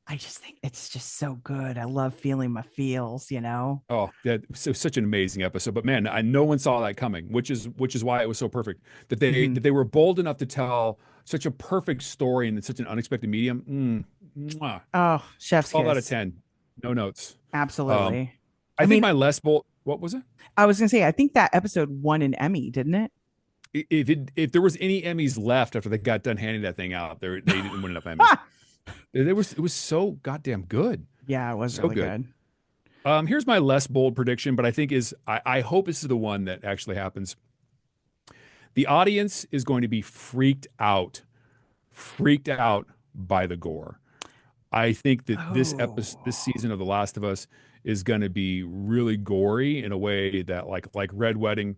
I just think it's just so good. I love feeling my feels, you know? Oh, such an amazing episode. But man, no one saw that coming, which is why it was so perfect that they Mhm. that they were bold enough to tell such a perfect story in such an unexpected medium. Mwah. Oh, chef's 12 out of kiss. 10. No notes. Um, Absolutely. I I think mean, my less bold, what was it? I was gonna say, I think that episode won an Emmy, didn't it? If there was any Emmys left after they got done handing that thing out, they didn't win enough Emmys. It was so goddamn good. Yeah, it was So really good. good. Here's my less bold prediction, but I think I hope this is the one that actually happens. The audience is going to be freaked out by the gore. I think that this Oh, season of The Last of Us is going to be really gory in a way that like red wedding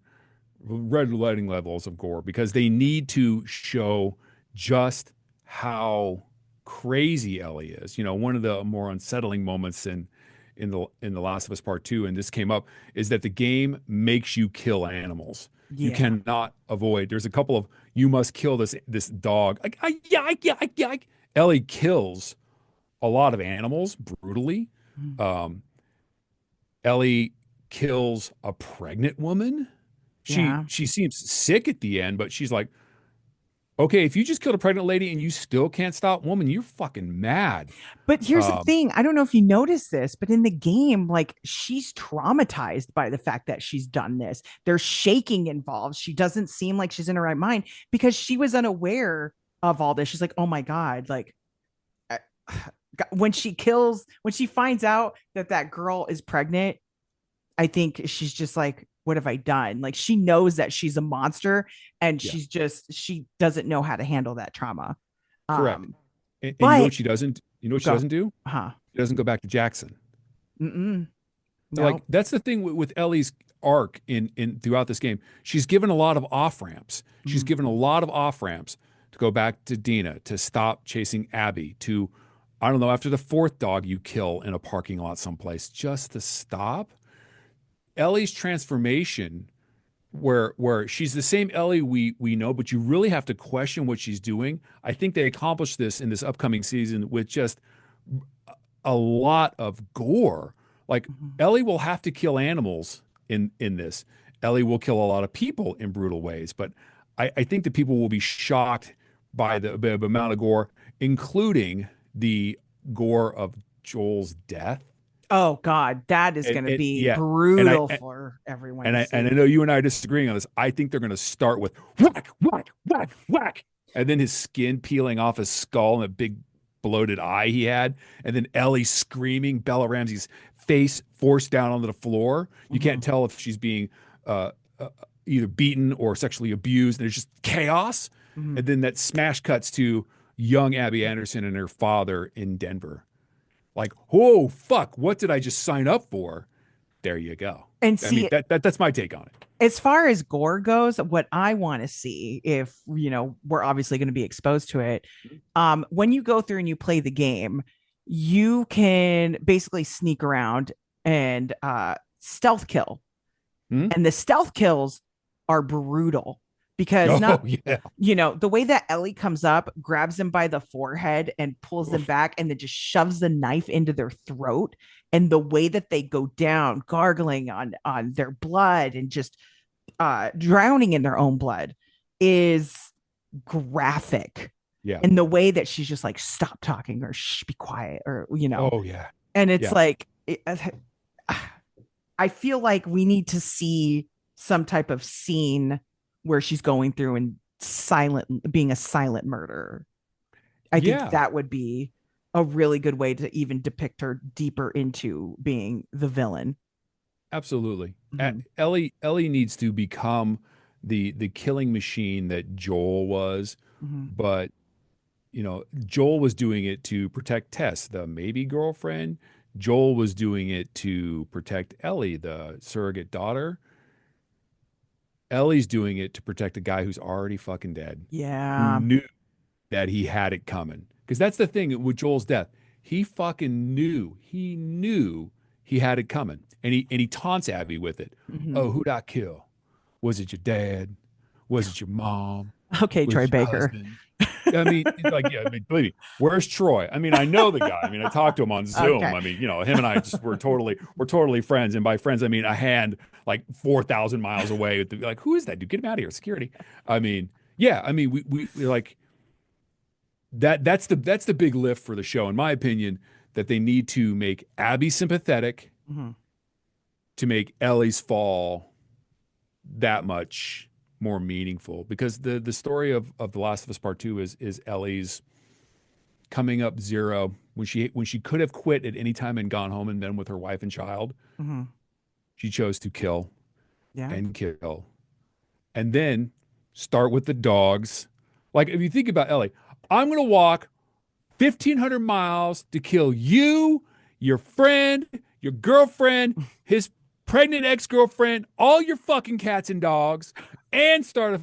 levels of gore because they need to show just how crazy Ellie is. You know, one of the more unsettling moments in the Last of Us Part Two, and this came up, is that the game makes you kill animals. You yeah. cannot avoid. There's a couple of you must kill this dog. Ellie kills a lot of animals brutally. Mm. Um, Ellie kills a pregnant woman. She Yeah. she seems sick at the end, but she's like, okay, if you just killed a pregnant lady and you still can't stop, woman, you're fucking mad. But here's the Um, thing. I don't know if you noticed this, but in the game, like she's traumatized by the fact that she's done this. There's shaking involved. She doesn't seem like she's in her right mind because she was unaware of all this. She's like, oh my God, like I- when she finds out that that girl is pregnant, I think she's just like, what have I done? Like she knows that she's a monster and yeah, she doesn't know how to handle that trauma. correct. Um, And you know but what she doesn't? You know what she go, doesn't do? huh? She doesn't go back to Jackson. Mm-mm, Like no. that's the thing with Ellie's arc in throughout this game. She's given a lot of off ramps. She's Mm. given a lot of off ramps to go back to Dina, to stop chasing Abby, to I don't know, after the fourth dog you kill in a parking lot someplace, just to stop. Ellie's transformation, where she's the same Ellie we know, but you really have to question what she's doing. I think they accomplished this in this upcoming season with just a lot of gore. Like Mhm. Ellie will have to kill animals in this. Ellie will kill a lot of people in brutal ways, but I think that people will be shocked by the amount of gore, including the gore of Joel's death. Oh God, that is And, going to and be yeah, and I brutal for everyone and to I see. know you and I are disagreeing on this. I think they're going to start with whack, whack, whack, whack, and then his skin peeling off his skull and a big bloated eye he had, and then Ellie screaming, Bella Ramsey's face forced down onto the floor. You can't Mhm. tell if she's being uh, uh, either beaten or sexually abused. And there's just chaos, Mhm. and then that smash cuts to young Abby Anderson and her father in Denver. Like, oh fuck, what did I just sign up for? There you go. And I mean, see, that's my take on it. as far as gore goes, what I want to see, if we're obviously going to be exposed to it, when you go through and you play the game, you can basically sneak around and stealth kill, Hmm? and the stealth kills are brutal because Oh not yeah. the way that Ellie comes up, grabs them by the forehead and pulls them Oof. back and then just shoves the knife into their throat. And the way that they go down, gargling on their blood and just drowning in their own blood is graphic. Yeah. And the way that she's just like, stop talking or shh, be quiet or, Oh yeah. and it's Yeah. like, I feel like we need to see some type of scene where she's going through and being a silent murderer. I think Yeah. that would be a really good way to even depict her deeper into being the villain. Absolutely. Mm-hmm. Ellie needs to become the killing machine that Joel was, Mm-hmm. but Joel was doing it to protect Tess, the maybe girlfriend. Joel was doing it to protect Ellie, the surrogate daughter. Ellie's doing it to protect a guy who's already fucking dead, who Yeah. knew that he had it coming. Because that's the thing with Joel's death. He fucking knew. He knew he had it coming. And he taunts Abby with it. Mm-hmm. Oh, who'd I kill? Was it your dad? Was it your mom? Okay, Was Troy it your Baker. husband? I mean, it's like, yeah, I mean, believe me, where's Troy? I mean, I know the guy. I mean, I talked to him on Zoom. Okay. I mean, him and I just we're totally friends. And by friends, I mean a hand like 4,000 miles away. Like, who is that dude? Get him out of here, security. I mean, yeah, I mean, we like that's the big lift for the show, in my opinion, that they need to make Abby sympathetic Mm-hmm. to make Ellie's fall that much more meaningful, because the story of The Last of Us Part Two is Ellie's coming up zero when she could have quit at any time and gone home and been with her wife and child. Mm-hmm. She chose to kill Yeah. and kill, and then start with the dogs. Like, if you think about Ellie, I'm gonna walk 1,500 miles to kill you, your friend, your girlfriend, his pregnant ex-girlfriend, all your fucking cats and dogs, and start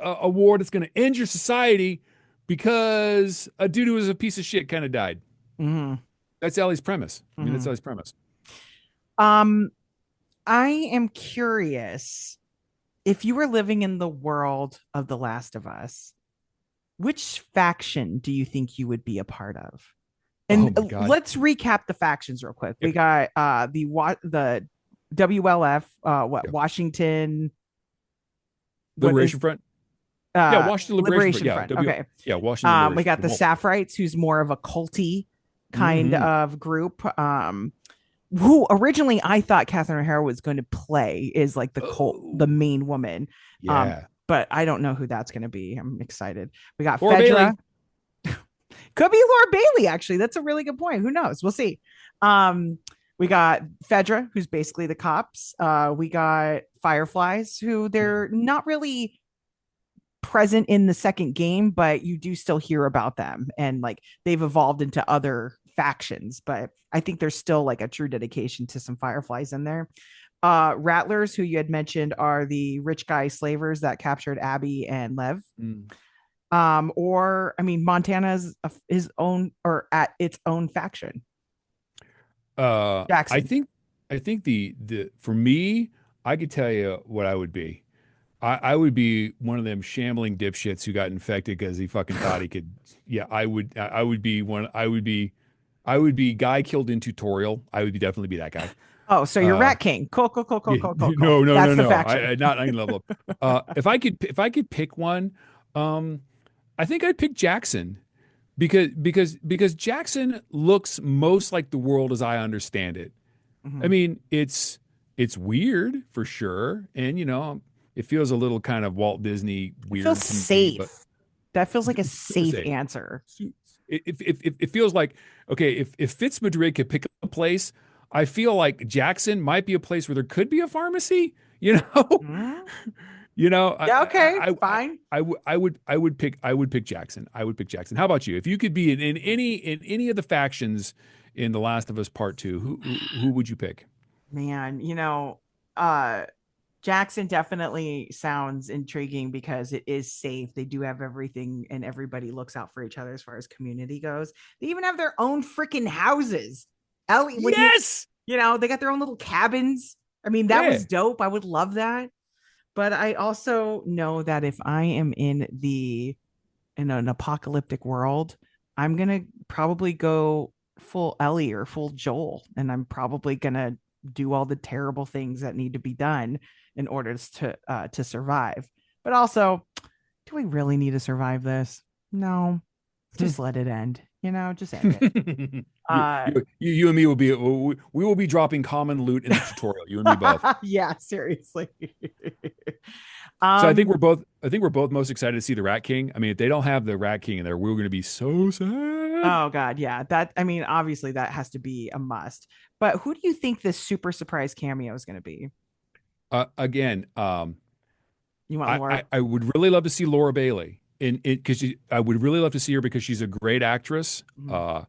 a war that's going to end your society because a dude who was a piece of shit kind of died. Mm-hmm. That's Ellie's premise. I mean, that's Mm-hmm. Ellie's premise. Um, I am curious, if you were living in the world of The Last of Us, which faction do you think you would be a part of? Oh And my God. let's recap the factions real quick. We Yep. got the WLF, Yep. Washington, what is Liberation Front. Yeah, Washington Liberation Front. Liberation Yeah, Front. Okay. Yeah, Washington We Liberation got the Front. Saffrites, who's more of a culty kind Mm-hmm. of group. Who originally I thought Catherine O'Hara was going to play is like the Oh, main woman. yeah. But I don't know who that's going to be. I'm excited. We got Laura Fedra. Bailey. Could be Laura Bailey, actually. That's a really good point. Who knows? We'll see. Um, we got Fedra, who's basically the cops. We got Fireflies, who they're not really present in the second game, but you do still hear about them. And like they've evolved into other factions, but I think there's still like a true dedication to some Fireflies in there. Rattlers, who you had mentioned, are the rich guy slavers that captured Abby and Lev. Mm. Or I mean, Montana's his own or at its own faction. I Jackson. think the for me, I could tell you what I would be. I would be one of them shambling dipshits who got infected because he fucking thought he could. Yeah, I would be one. I would be guy killed in tutorial. I would definitely be that guy. Oh, so you're Uh, Rat King. Cool, cool, cool, cool, yeah, cool, cool, cool. no, no, no, That's the no. faction. Not I can level up. If I could pick one, um, I think I'd pick Jackson, because Jackson looks most like the world as I understand it. I Mhm. mean, it's weird for sure, and it feels a little kind of Walt Disney It feels weird to me, but safe. That feels like a super safe safe. answer. It feels like, okay, if Fitz Madrid could pick a place, I feel like Jackson might be a place where there could be a pharmacy. You know, Mhm. you know, Yeah, okay, I, fine. I would pick Jackson. I would pick Jackson. How about you? If you could be in any of the factions in The Last of Us Part Two, who would you pick? Man, uh Jackson definitely sounds intriguing because it is safe. They do have everything and everybody looks out for each other as far as community goes. They even have their own freaking houses. Ellie, when Yes. they got their own little cabins. I mean, that Yeah. was dope. I would love that. But I also know that if I am in an apocalyptic world, I'm gonna probably go full Ellie or full Joel, and I'm probably gonna do all the terrible things that need to be done in order to survive. But also, do we really need to survive this? No. Just let it end. Just end it. Uh, You and me will we will be dropping common loot in the tutorial. You and me both. yeah, seriously. So um, I think we're both most excited to see the Rat King. I mean, if they don't have the Rat King in there, we're going to be so sad. oh God, yeah. I mean, obviously that has to be a must. But who do you think this super surprise cameo is going to be? Again, You want Laura? I would really love to see Laura Bailey in it because I would really love to see her because she's a great actress. Mhm.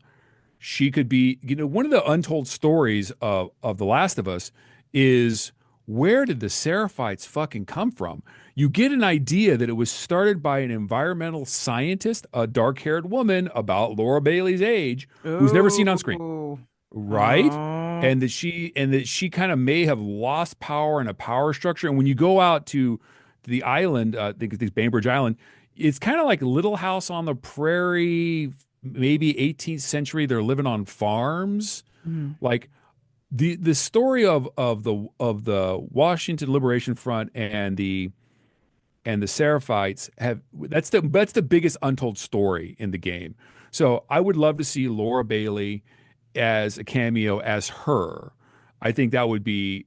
She could be, one of the untold stories of The Last of Us is where did the Seraphites fucking come from? You get an idea that it was started by an environmental scientist, a dark-haired woman about Laura Bailey's age, who's never seen on screen, Ooh. right? Oh. And that she kind of may have lost power in a power structure. And when you go out to the island, I think it's Bainbridge Island, it's kind of like Little House on the Prairie, maybe 18th century. They're living on farms. Mhm. Like the story of the Washington Liberation Front and the Seraphites have that's the biggest untold story in the game. So I would love to see Laura Bailey as a cameo as her. I think that would be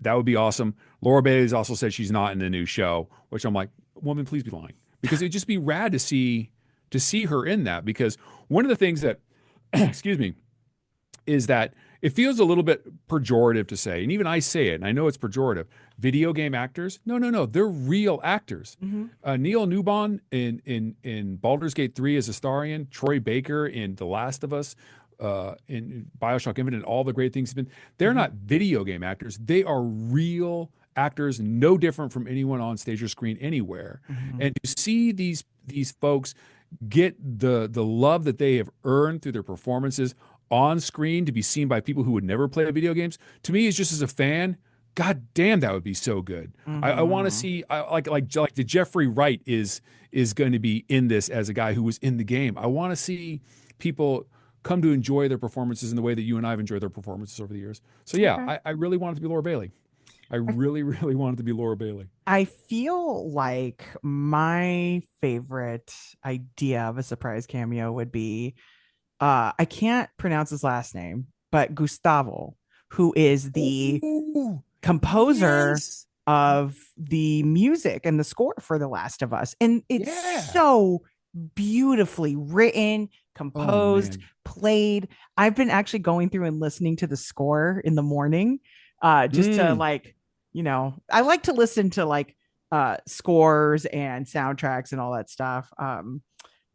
awesome. Laura Bailey's also said she's not in the new show, which I'm like, woman, please be lying. Because it'd just be rad to see her in that. Because one of the things that excuse me, is that it feels a little bit pejorative to say, and even I say it, and I know it's pejorative. Video game actors? No, no, no. They're real actors. Mhm. Neil Newbon in Baldur's Gate 3 as Astarion, Troy Baker in The Last of Us, in Bioshock Infinite, all the great things have been. They're Mhm. not video game actors. They are real actors, no different from anyone on stage or screen anywhere. Mhm. And to see these folks get the love that they have earned through their performances on screen to be seen by people who would never play video games, to me, is just as a fan, god damn, that would be so good. I want to Mhm. see like the Jeffrey Wright is going to be in this as a guy who was in the game. I want to see people come to enjoy their performances in the way that you and I've enjoyed their performances over the years. So yeah, Okay. I really want it to be Laura Bailey. I I really, really want it to be Laura Bailey. I feel like my favorite idea of a surprise cameo would be I can't pronounce his last name, but Gustavo, who is the Oh, composer yes. of the music and the score for The Last of Us. And it's Yeah. so beautifully written, Oh composed, man. played. I've been actually going through and listening to the score in the morning, just to Mm. like, I like to listen to like scores and soundtracks and all that stuff.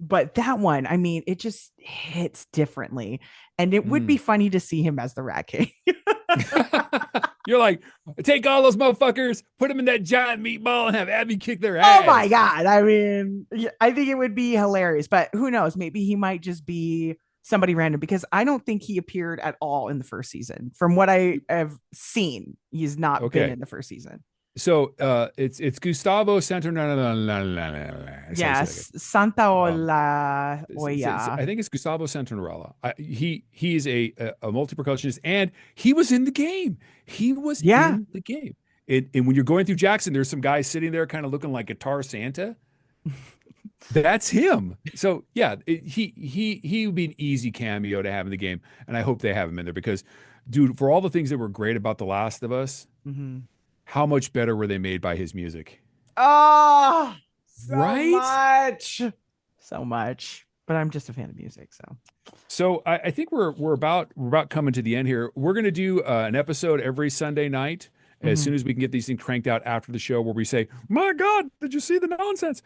But that one, I mean, it just hits differently. And it would be Mm. funny to see him as the Rat King. You're like, take all those motherfuckers, put them in that giant meatball, and have Abby kick their Oh my ass. God. I mean, I think it would be hilarious, but who knows? Maybe he might just be somebody random because I don't think he appeared at all in the first season. From what I have seen, he's not been Okay, in the first season. so it's Gustavo Santo. That's how you say that. Yes, Santa Um, Ola I Oya. think it's Gustavo Santanorella. He is a multi percussionist, and he was in the game. He was Yeah. in the game. And when you're going through Jackson, there's some guy sitting there, kind of looking like Guitar Santa. That's him. So yeah, he would be an easy cameo to have in the game, and I hope they have him in there because, dude, for all the things that were great about The Last of Us, Mm-hmm. how much better were they made by his music? Oh, so Right? much. So much. But I'm just a fan of music, so. So I think we're about coming to the end here. We're going to do an episode every Sunday night as Mhm. soon as we can get these things cranked out after the show, where we say, "My God, did you see the nonsense?"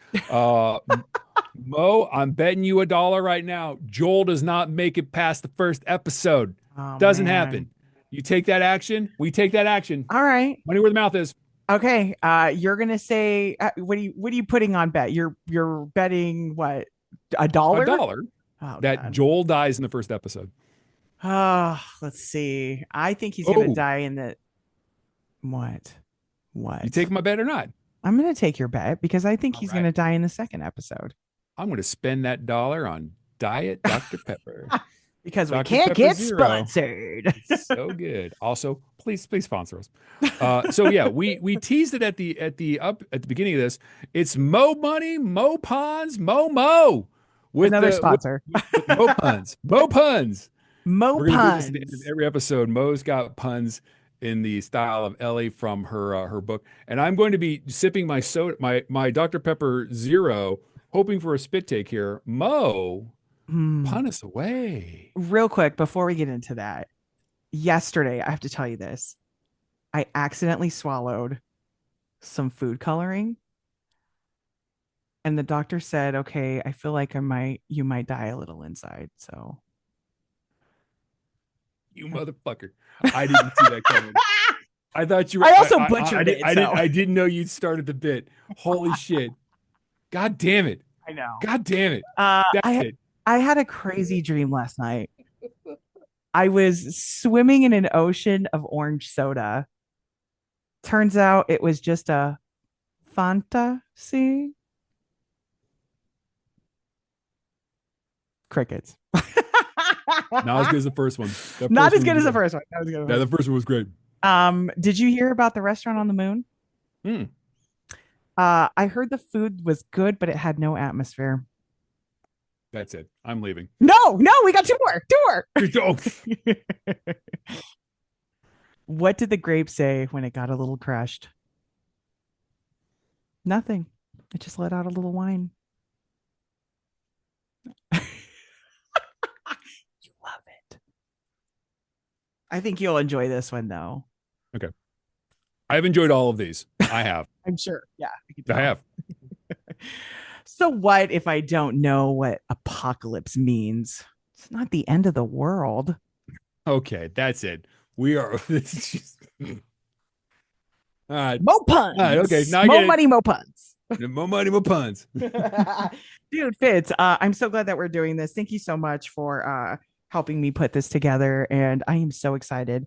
Mo, I'm betting you $1 right now. Joel does not make it past the first episode. Oh Doesn't man. happen. You take that action. We take that action. All right. Money where the mouth is. Okay. You're gonna say what are you putting on bet? You're betting what, a A dollar? dollar Oh that God. Joel dies in the first episode. Oh, let's see. I think he's gonna Oh, die in the what? you What? take my bet or not? I'm gonna take your bet because I think All he's right. gonna die in the second episode. I'm going to spend that dollar on Diet Dr. Pepper. Because we Dr. can't Pepper get Zero. sponsored. It's so good. Also, please sponsor us. So yeah, we teased it at the beginning of this. It's Mo Money, Mo Ponds, Mo Mo. with Another the sponsor. with Mo puns. Mo puns. Mo We're gonna do this at the end of puns. every episode. Mo's got puns in the style of Ellie from her book, and I'm going to be sipping my soda, my Dr. Pepper Zero, hoping for a spit take here. Mo, Hmm. pun us away. Real quick before we get into that, yesterday I have to tell you this. I accidentally swallowed some food coloring, and the doctor said, "Okay, I feel like you might die a little inside." So You motherfucker! I didn't see that coming. I thought you were. I also butchered it. So I didn't know you'd started the bit. Holy shit! God damn it! I know. God damn it! Uh, That's I it. I had a crazy dream last night. I was swimming in an ocean of orange soda. Turns out it was just a fantasy. Crickets. Not as good as the first one. That Not first as one good was as the good. first one. That was good. Yeah, the first one was great. Did you hear about the restaurant on the moon? Hmm. I heard the food was good, but it had no atmosphere. That's it. I'm leaving. No, no, we got two more. Oh, Two more. What did the grape say when it got a little crushed? Nothing. It just let out a little wine. You love it. I think you'll enjoy this one though. okay. I've enjoyed all of these. I have. I'm sure. Yeah. I have. So what if I don't know what apocalypse means? It's not the end of the world. Okay, that's it. We are. All right. Mo puns. All right. Okay. Now I Mo get money, mo puns. it. More money, more puns. Dude, Fitz, I'm so glad that we're doing this. Thank you so much for helping me put this together. And I am so excited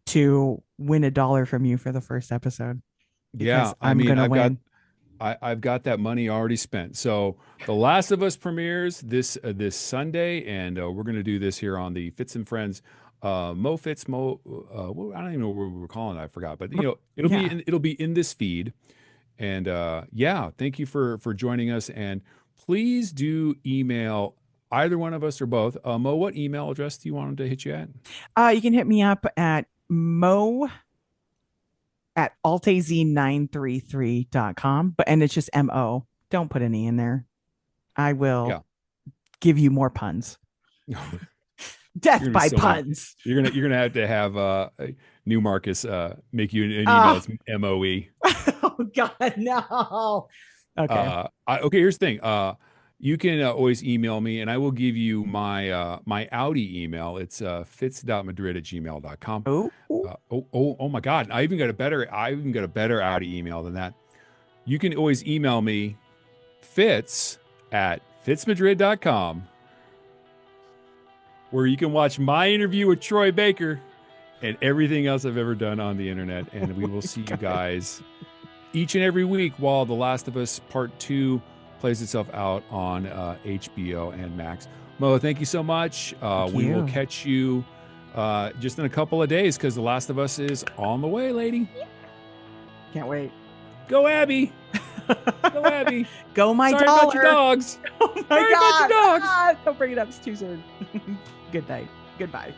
to win $1 from you for the first episode because Yeah. I I'm mean, gonna win. I've got that money already spent. So The Last of Us premieres this Sunday, and we're gonna do this here on the Fitz and Friends. Mo Fitz Mo. I don't even know what we were calling it. I forgot, but Yeah. it'll be in this feed. And yeah, thank you for joining us. And please do email either one of us or both. Mo, what email address do you want them to hit you at? You can hit me up at mo at altaz933.com, and it's just mo. Don't put any in there. I will Yeah. give you more puns. Death by puns. You're gonna have to have New Marcus make you an email that's MOE. Oh God, no. Okay. Okay, here's the thing. You can always email me, and I will give you my Audi email. It's fitz.madrid@gmail.com. Oh, Oh my God! I even got a better Audi email than that. You can always email me, fitz@fitzmadrid.com, where you can watch my interview with Troy Baker and everything else I've ever done on the internet. And we will see you guys each and every week while The Last of Us Part 2 plays itself out on HBO and Max. Mo, thank you so much. We will catch you just in a couple of days because The Last of Us is on the way, lady. can't wait. Go Abby. Go Abby. Go my Sorry dollar. about your dogs. Oh my Sorry God. about your dogs. Ah, don't bring it up. It's too soon. Good night. Goodbye.